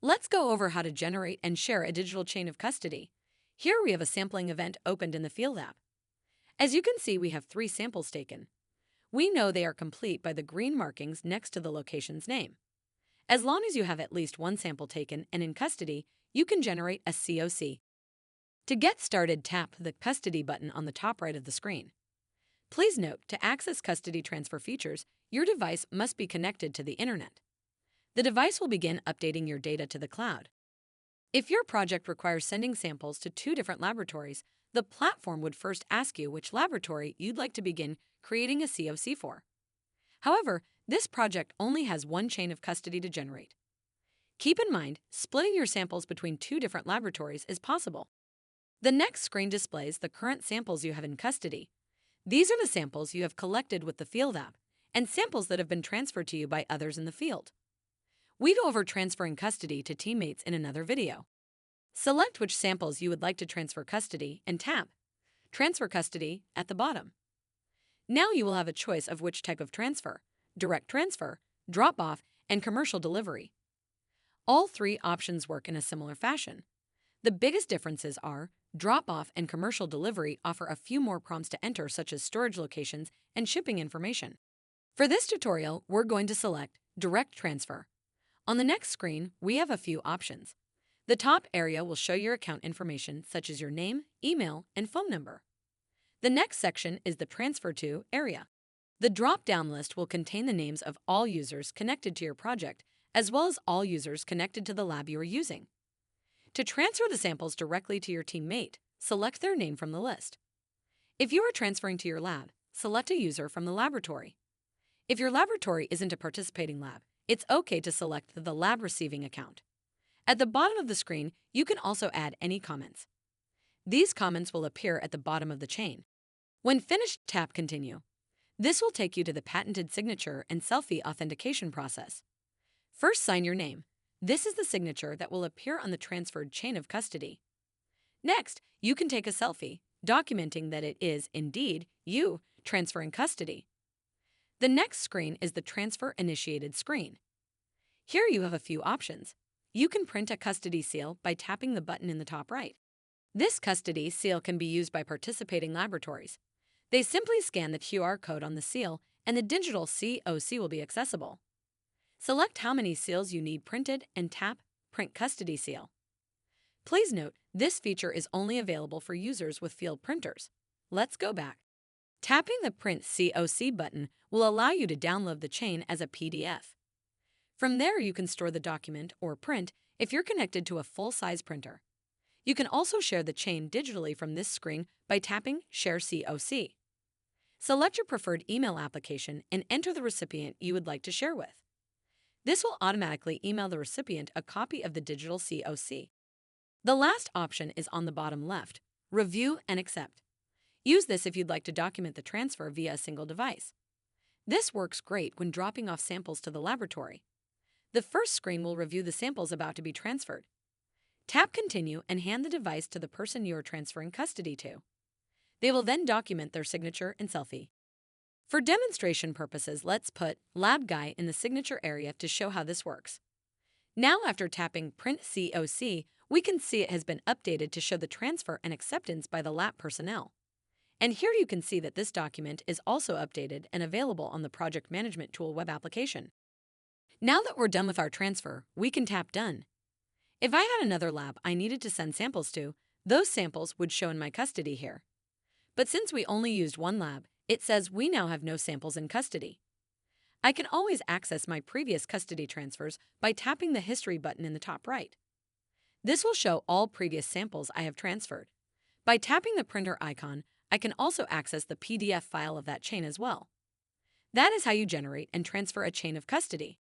Let's go over how to generate and share a digital chain of custody. Here we have a sampling event opened in the Field app. As you can see, we have 3 samples taken. We know they are complete by the green markings next to the location's name. As long as you have at least 1 sample taken and in custody, you can generate a COC. To get started, tap the Custody button on the top right of the screen. Please note, to access custody transfer features, your device must be connected to the internet. The device will begin updating your data to the cloud. If your project requires sending samples to 2 different laboratories, the platform would first ask you which laboratory you'd like to begin creating a COC for. However, this project only has 1 chain of custody to generate. Keep in mind, splitting your samples between 2 different laboratories is possible. The next screen displays the current samples you have in custody. These are the samples you have collected with the Field app and samples that have been transferred to you by others in the field. We go over transferring custody to teammates in another video. Select which samples you would like to transfer custody and tap Transfer Custody at the bottom. Now you will have a choice of which type of transfer: direct transfer, drop-off, and commercial delivery. All 3 options work in a similar fashion. The biggest differences are drop-off and commercial delivery offer a few more prompts to enter, such as storage locations and shipping information. For this tutorial, we're going to select direct transfer. On the next screen, we have a few options. The top area will show your account information, such as your name, email, and phone number. The next section is the Transfer To area. The drop-down list will contain the names of all users connected to your project, as well as all users connected to the lab you are using. To transfer the samples directly to your teammate, select their name from the list. If you are transferring to your lab, select a user from the laboratory. If your laboratory isn't a participating lab, it's okay to select the lab receiving account. At the bottom of the screen, you can also add any comments. These comments will appear at the bottom of the chain. When finished, tap Continue. This will take you to the patented signature and selfie authentication process. First, sign your name. This is the signature that will appear on the transferred chain of custody. Next, you can take a selfie, documenting that it is, indeed, you transferring custody. The next screen is the Transfer Initiated screen. Here you have a few options. You can print a custody seal by tapping the button in the top right. This custody seal can be used by participating laboratories. They simply scan the QR code on the seal and the digital COC will be accessible. Select how many seals you need printed and tap Print Custody Seal. Please note, this feature is only available for users with field printers. Let's go back. Tapping the Print COC button will allow you to download the chain as a PDF. From there, you can store the document or print if you're connected to a full-size printer. You can also share the chain digitally from this screen by tapping Share COC. Select your preferred email application and enter the recipient you would like to share with. This will automatically email the recipient a copy of the digital COC. The last option is on the bottom left: Review and Accept. Use this if you'd like to document the transfer via a single device. This works great when dropping off samples to the laboratory. The first screen will review the samples about to be transferred. Tap Continue and hand the device to the person you are transferring custody to. They will then document their signature and selfie. For demonstration purposes, let's put Lab Guy in the signature area to show how this works. Now, after tapping Print COC, we can see it has been updated to show the transfer and acceptance by the lab personnel. And here you can see that this document is also updated and available on the Project Management Tool web application. Now that we're done with our transfer, we can tap Done. If I had another lab I needed to send samples to, those samples would show in my custody here. But since we only used 1 lab, it says we now have no samples in custody. I can always access my previous custody transfers by tapping the History button in the top right. This will show all previous samples I have transferred. By tapping the printer icon, I can also access the PDF file of that chain as well. That is how you generate and transfer a chain of custody.